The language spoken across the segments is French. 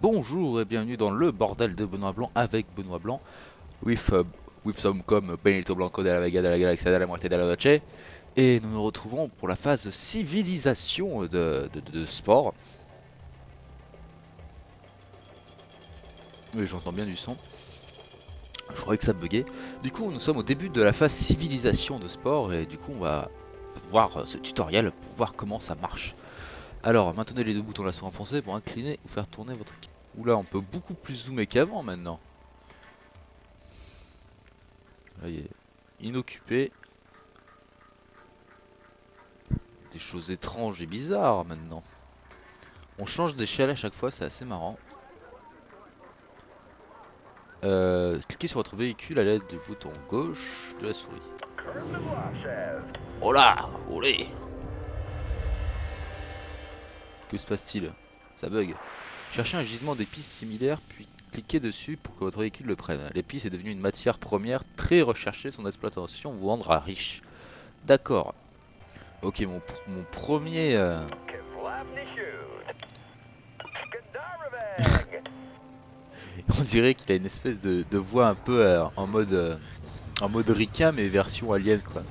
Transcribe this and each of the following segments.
Bonjour et bienvenue dans le bordel de Benoît Blanc avec Benoît Blanc with, with some comme Benito Blanco de la Vega de la Galaxia de la Muerte de la Noche. Et nous nous retrouvons pour la phase civilisation de sport. Oui, j'entends bien du son. Je croyais que ça buguait. Du coup, nous sommes au début de la phase civilisation de sport et du coup, on va voir ce tutoriel pour voir comment ça marche. Alors, maintenez les deux boutons là sur enfoncés pour incliner ou faire tourner votre... Oula, on peut beaucoup plus zoomer qu'avant maintenant. Là, il est inoccupé. Des choses étranges et bizarres maintenant. On change d'échelle à chaque fois, c'est assez marrant. Cliquez sur votre véhicule à l'aide du bouton gauche de la souris. Oh là, olé. Que se passe-t-il? Ça bug. Cherchez un gisement d'épices similaire, puis cliquez dessus pour que votre véhicule le prenne. L'épice est devenue une matière première très recherchée, son exploitation vous rendra riche. D'accord. Ok, mon premier... On dirait qu'il a une espèce de voix un peu en mode ricain mais version alien quoi.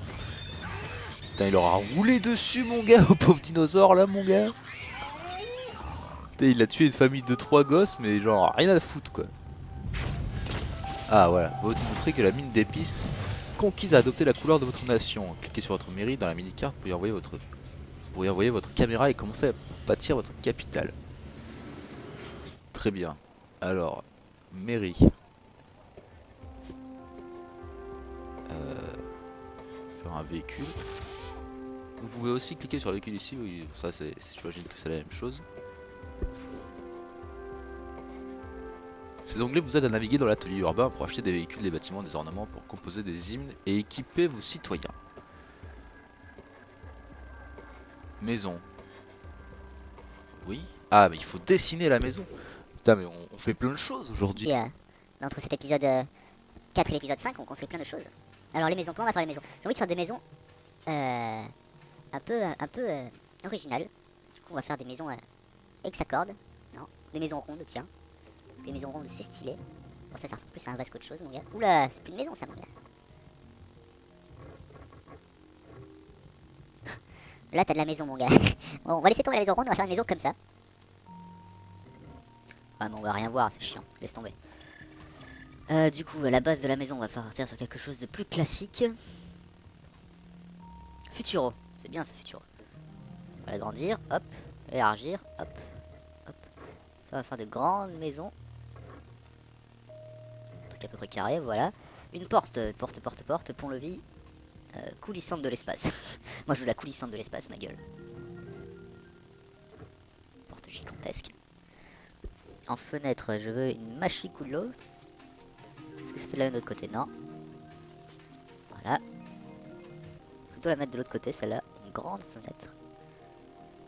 Putain, il aura roulé dessus mon gars, au pauvre dinosaure là mon gars. Putain, il a tué une famille de 3 gosses mais genre rien à foutre quoi. Ah voilà, va vous montrer que la mine d'épices conquise à adopter la couleur de votre nation. Cliquez sur votre mairie dans la mini-carte pour y envoyer votre caméra et commencer à bâtir votre capitale. Très bien. Alors, mairie. Faire un véhicule. Vous pouvez aussi cliquer sur le véhicule ici, oui, ça c'est, j'imagine que c'est la même chose. Ces onglets vous aident à naviguer dans l'atelier urbain pour acheter des véhicules, des bâtiments, des ornements, pour composer des hymnes et équiper vos citoyens. Maison. Oui. Ah mais il faut dessiner la maison. Putain mais on fait plein de choses aujourd'hui. Entre cet épisode 4 et l'épisode 5, on construit plein de choses. Alors les maisons, comment on va faire les maisons? J'ai envie de faire des maisons un peu originales. Du coup on va faire des maisons hexacordes. Non, des maisons rondes, tiens. Parce que les maisons rondes c'est stylé. Bon ça ressemble plus à un vase qu'autre chose mon gars. Oula, c'est plus une maison ça mon gars. Là t'as de la maison mon gars. Bon on va laisser tomber la maison ronde, on va faire une maison comme ça. Ah mais on va rien voir, c'est chiant, laisse tomber. Du coup, à la base de la maison, on va partir sur quelque chose de plus classique. Futuro, c'est bien ça, Futuro. On va l'agrandir, hop, élargir, hop, hop. Ça va faire de grandes maisons. Un truc à peu près carré, voilà. Une porte, porte, pont-levis. Coulissante de l'espace. Moi je veux la coulissante de l'espace, ma gueule. Porte gigantesque. En fenêtre, je veux une machiculo. Est-ce que ça fait de la même de l'autre côté? Non. Voilà. Plutôt la mettre de l'autre côté, celle-là. Une grande fenêtre.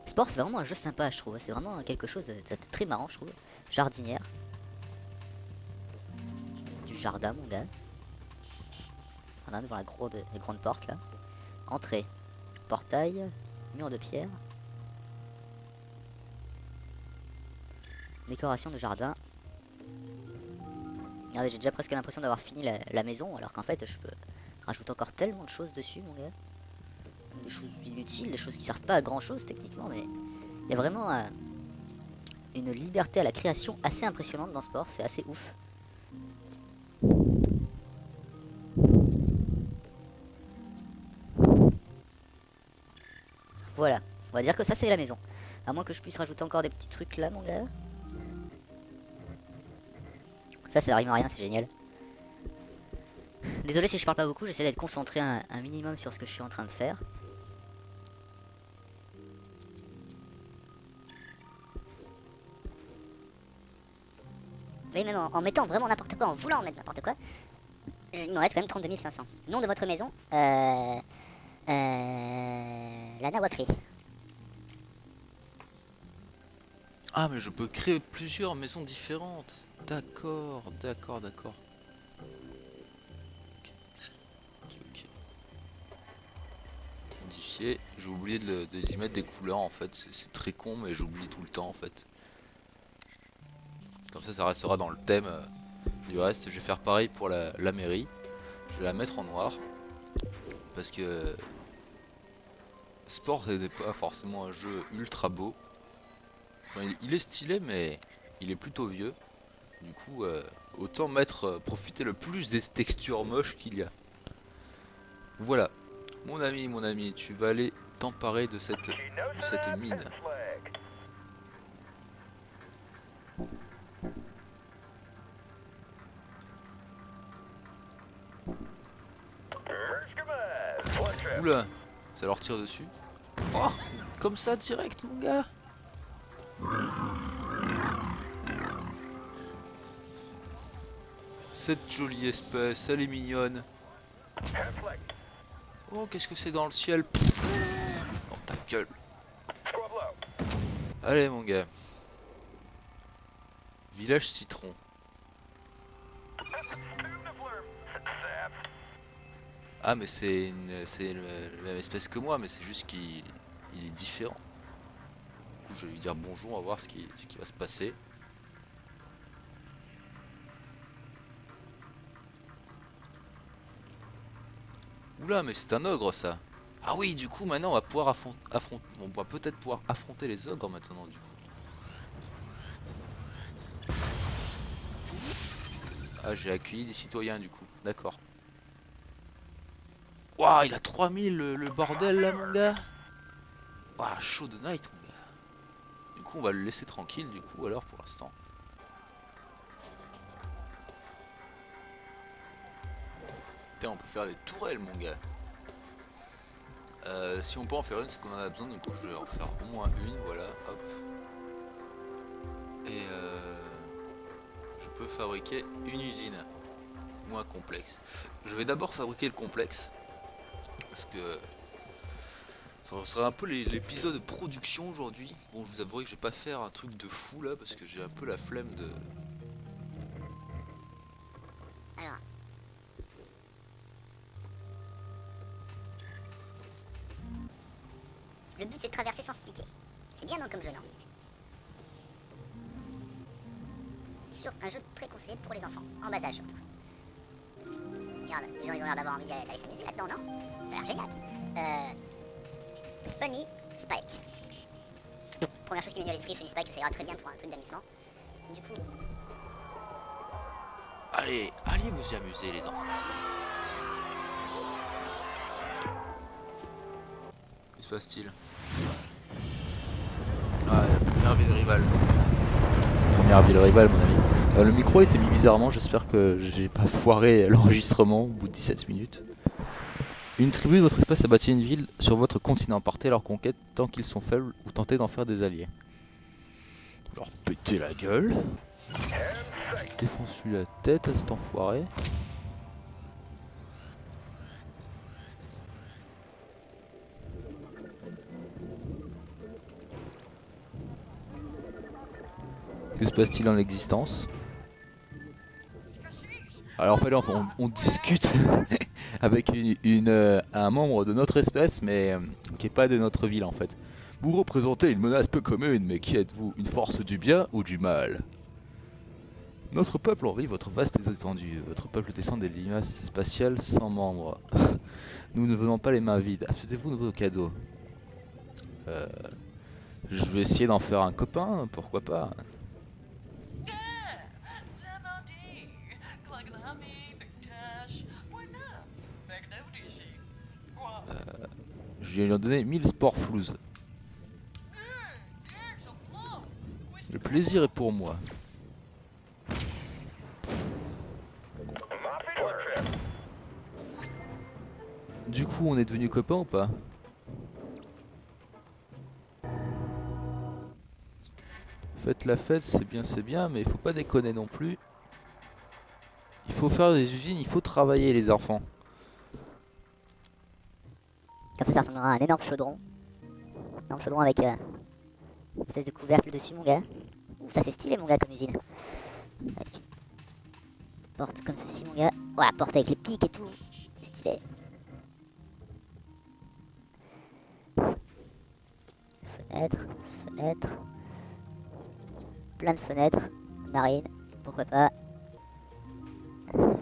Sport, c'est vraiment un jeu sympa, je trouve. C'est vraiment quelque chose de très marrant, je trouve. Jardinière. Du jardin, mon gars. Jardin devant la grande porte, là. Entrée. Portail. Mur de pierre. Décoration de jardin. Regardez, j'ai déjà presque l'impression d'avoir fini la maison, alors qu'en fait, je peux rajouter encore tellement de choses dessus, mon gars. Des choses inutiles, des choses qui servent pas à grand chose, techniquement, mais il y a vraiment une liberté à la création assez impressionnante dans ce sport, c'est assez ouf. Voilà, on va dire que ça c'est la maison. À moins que je puisse rajouter encore des petits trucs là, mon gars. Ça rime à rien, c'est génial. Désolé si je parle pas beaucoup, j'essaie d'être concentré un minimum sur ce que je suis en train de faire. Oui, même en mettant vraiment n'importe quoi, en voulant mettre n'importe quoi, il me reste quand même 32 500. Nom de votre maison, la Nawakri. Ah mais je peux créer plusieurs maisons différentes. D'accord, d'accord, d'accord. Ok, ok, ok. Modifier. J'ai oublié d'y mettre des couleurs en fait. C'est très con mais j'oublie tout le temps en fait. Comme ça restera dans le thème du reste. Je vais faire pareil pour la mairie. Je vais la mettre en noir. Parce que Sport n'est pas forcément un jeu ultra beau. Enfin, il est stylé mais il est plutôt vieux. Du coup autant profiter le plus des textures moches qu'il y a. Voilà. Mon ami, tu vas aller t'emparer de cette mine. Oula, ça leur tire dessus. Oh, comme ça direct mon gars. Cette jolie espèce, elle est mignonne. Oh, qu'est-ce que c'est dans le ciel? Dans ta gueule. Allez mon gars. Village citron. Ah mais c'est la même espèce que moi, mais c'est juste qu'il est différent. Du coup je vais lui dire bonjour, on va voir ce qui va se passer. Oula, mais c'est un ogre ça. Ah oui, du coup maintenant on va pouvoir on va peut-être pouvoir affronter les ogres maintenant du coup. Ah, j'ai accueilli des citoyens du coup, d'accord. Waouh, il a 3000 le bordel là mon gars. Waouh, chaud de night mon gars. Du coup on va le laisser tranquille du coup alors pour l'instant. Putain, on peut faire des tourelles mon gars. Si on peut en faire une, c'est qu'on en a besoin, donc je vais en faire au moins une, voilà, hop. Et je peux fabriquer une usine ou un complexe. Je vais d'abord fabriquer le complexe parce que ça sera un peu l'épisode production aujourd'hui. Bon, je vous avouerai que je vais pas faire un truc de fou là parce que j'ai un peu la flemme de. Alors. Le but c'est de traverser sans se piquer. C'est bien non comme jeu, non? Sur un jeu très conseillé pour les enfants, en bas âge surtout. Regarde, les gens ils ont l'air d'avoir envie d'aller s'amuser là-dedans, non? Ça a l'air génial. Funny Spike. Première chose qui m'est venue à l'esprit, Funny Spike, ça ira très bien pour un truc d'amusement. Du coup... Allez vous y amuser les enfants. Que se passe-t-il? Ah, la première ville rivale. Première ville rivale mon ami. Le micro était mis bizarrement, j'espère que j'ai pas foiré l'enregistrement au bout de 17 minutes. Une tribu de votre espèce a bâti une ville sur votre continent. Partez à leur conquête tant qu'ils sont faibles ou tentez d'en faire des alliés. Leur péter la gueule. Défonce-lui la tête à cet enfoiré. Que se passe-t-il en existence? Alors en fait on discute avec un membre de notre espèce mais qui est pas de notre ville en fait. Vous représentez une menace peu commune, mais qui êtes-vous? Une force du bien ou du mal? Notre peuple envie votre vaste étendue. Votre peuple descend des limaces spatiales sans membres. Nous ne venons pas les mains vides. Achetez-vous de vos cadeaux. Je vais essayer d'en faire un copain, pourquoi pas. Je vais lui en donner 1000 spores flouses. Le plaisir est pour moi. Du coup, on est devenu copains ou pas? Faites la fête, c'est bien, mais il faut pas déconner non plus. Il faut faire des usines, il faut travailler les enfants. Comme ça ressemblera à un énorme chaudron. Un énorme chaudron avec une espèce de couvercle dessus, mon gars. Ouh, ça c'est stylé, mon gars, comme usine. Avec porte comme ceci, mon gars. Voilà, porte avec les pics et tout. Stylé. Fenêtre, fenêtre. Plein de fenêtres. Marine, pourquoi pas.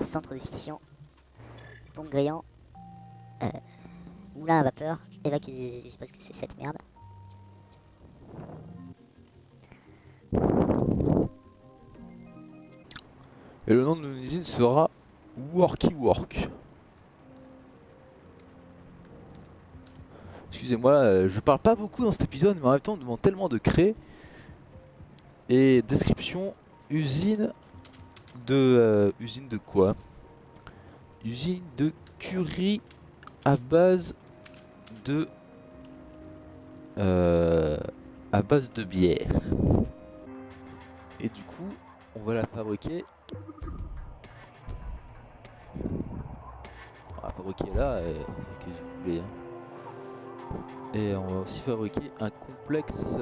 Centre de fission. Pompe grillant. Moulin à vapeur. Évacue, je sais pas ce que c'est cette merde. Et le nom de mon usine sera Worky Work. Excusez-moi, je parle pas beaucoup dans cet épisode, mais en même temps on me demande tellement de créer. Et description, usine de quoi? Usine de curry à base de bière. Et du coup, on va la fabriquer. On va la fabriquer là, qu'est-ce que vous voulez, hein. Et on va aussi fabriquer un complexe.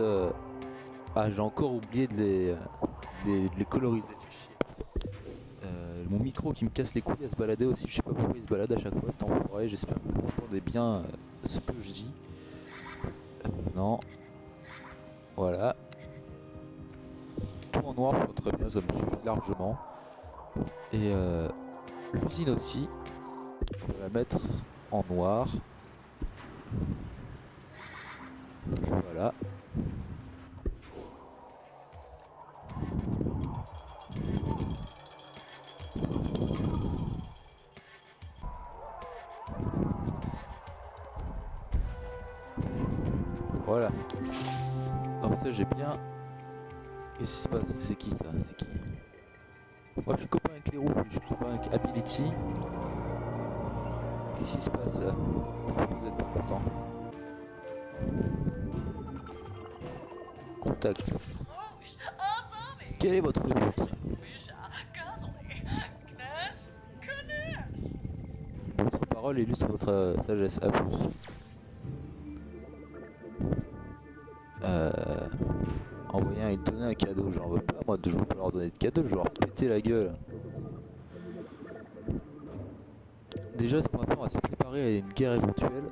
Ah, j'ai encore oublié de les coloriser. Mon micro qui me casse les couilles à se balader aussi, je sais pas pourquoi il se balade à chaque fois cet enfoiré, j'espère que vous entendez bien ce que je dis. Non. Voilà. Tout en noir, très bien, ça me suffit largement. Et l'usine aussi, on va la mettre en noir. Voilà. Voilà. Comme ça j'ai bien... Qu'est-ce qui se passe? C'est qui ça? C'est qui? Moi je suis copain avec les rouges, je suis copain avec Ability. Qu'est-ce qui se passe là? Vous êtes pas content. Contact. Quel est votre but? Votre parole illustre votre sagesse. À plus. Envoyer et donner un cadeau, j'en veux pas moi, je veux pas leur donner de cadeau, je vais leur péter la gueule. Déjà ce qu'on va faire, on va se préparer à une guerre éventuelle.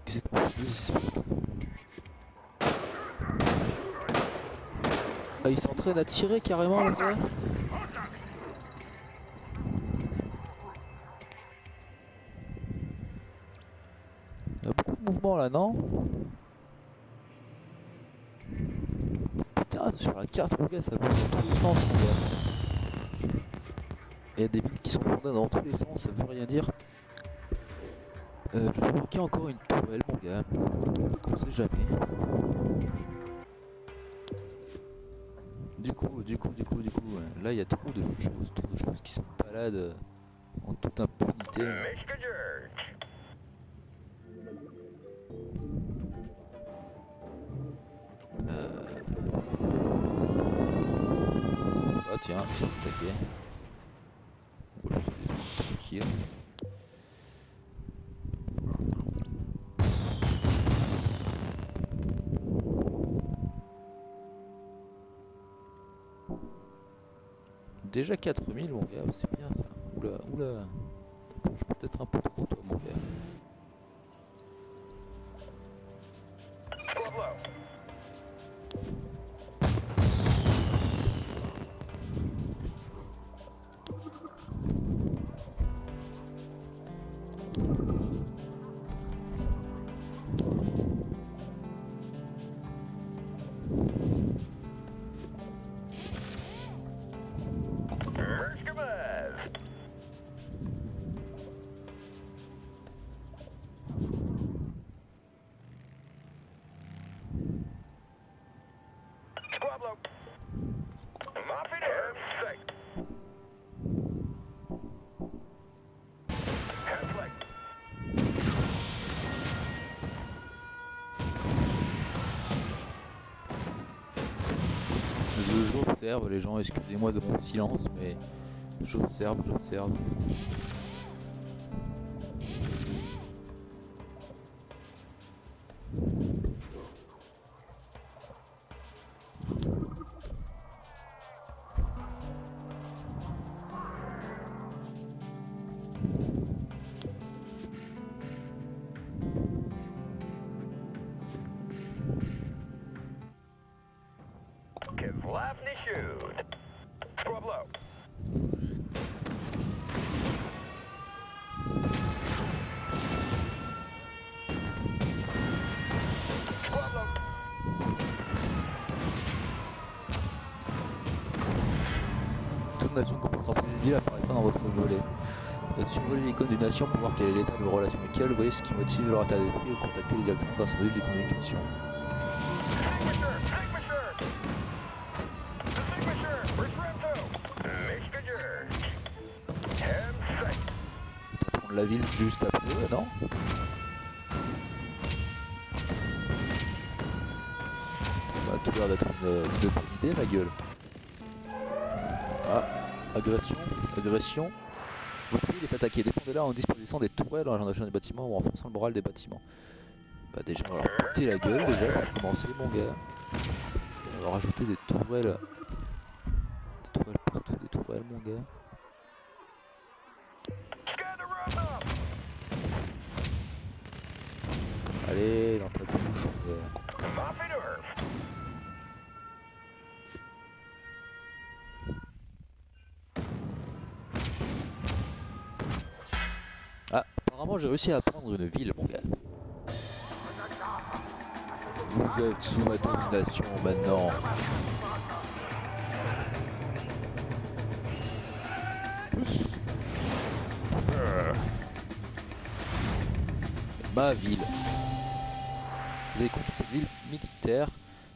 Qu'est-ce que c'est? Ah, il s'entraîne à tirer carrément le gars. Il y a beaucoup de mouvements là, non? Putain, sur la carte, mon gars, ça bouge dans tous les sens, mon gars. Il y a des villes qui sont fondées dans tous les sens, ça veut rien dire. Je vais bloquer encore une tourelle, mon gars. On sait jamais. Du coup, là il y a trop de choses qui se baladent en toute impunité. Ah tiens, attaqué. Tranquille. Déjà 4000 mon gars, c'est bien ça. Oula, oula. Je suis peut-être un peu trop toi mon gars. J'observe les gens, excusez-moi de mon silence, mais j'observe. Kevlavny shoot. Squad low. Squad low. Toute nation comportant plus d'une ville apparaîtra dans votre volet. Survolez l'icône d'une nation pour voir quel est l'état de vos relations avec elle. Voyez ce qui motive leur état d'esprit ou contactez-les directement grâce au module de communication. Prendre la ville juste après, non? Ça a tout l'air d'être une bonne idée, ma gueule. Ah, agression. Votre ville est attaquée. Défendez-la en disposition des tourelles, en agendageant des bâtiments ou en renforçant le moral des bâtiments. Bah déjà, on va leur péter la gueule déjà, on va commencer mon gars. On va rajouter des tourelles. Des tourelles partout, des tourelles mon gars. Allez, dans ta bouche mon gars. Ah, apparemment j'ai réussi à prendre une ville mon gars. Vous êtes sous ma domination maintenant. Ma ville. Vous avez conquis cette ville militaire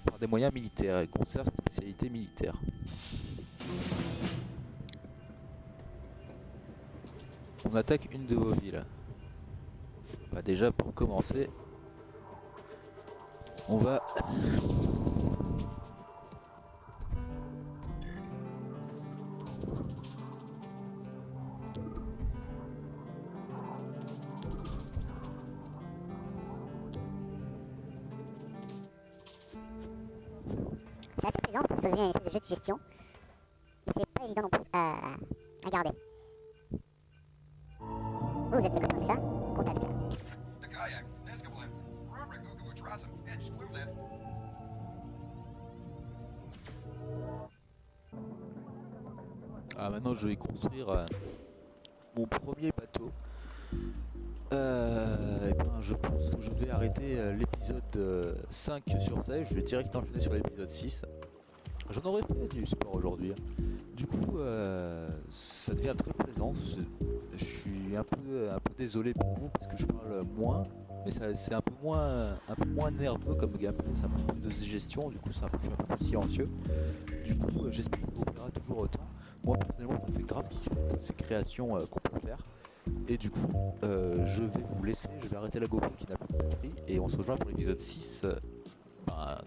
par des moyens militaires. Elle conserve ses spécialités militaires. On attaque une de vos villes. Bah déjà pour commencer, on va... C'est assez plaisant, ça devient une espèce de jeu de gestion. Mais c'est pas évident non plus à garder. Oh, vous êtes mes copains, c'est ça? Contact. Nakayak, Nescablin, Rubrik Ukamutrasam, Edge Kluvlev. Ah maintenant je vais construire mon premier bateau. Et ben, je pense que je vais arrêter l'épisode 5 sur 16. Je vais direct enchaîner sur l'épisode 6. J'en aurais fait du sport aujourd'hui. Du coup, ça devient très plaisant. Je suis un peu désolé pour vous parce que je parle moins, mais c'est un peu moins nerveux comme gameplay. C'est un peu plus de gestion. Du coup, je suis un peu plus silencieux. Du coup, j'espère que ça vous plaira toujours autant. Moi personnellement, ça me fait grave kiffer toutes ces créations qu'on peut faire. Et du coup, je vais vous laisser, je vais arrêter la GoPro qui n'a plus de batterie et on se rejoint pour l'épisode 6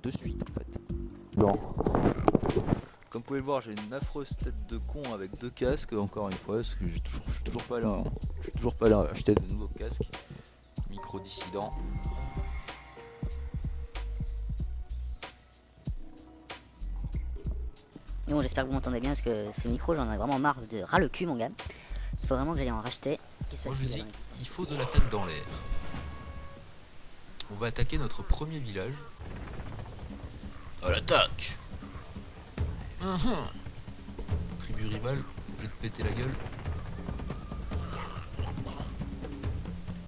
de suite en fait. Bon. Comme vous pouvez le voir, j'ai une affreuse tête de con avec deux casques encore une fois, parce que je suis toujours pas allé acheter de nouveaux casques. Micro dissident. Bon, j'espère que vous m'entendez bien parce que ces micros, j'en ai vraiment marre de ras le cul, mon gars. Il faut vraiment que j'aille en racheter. Qu'est-ce que Moi ça je fait, dis, là, il faut de l'attaque dans l'air. On va attaquer notre premier village. À l'attaque. Tribu rivale, je vais te péter la gueule.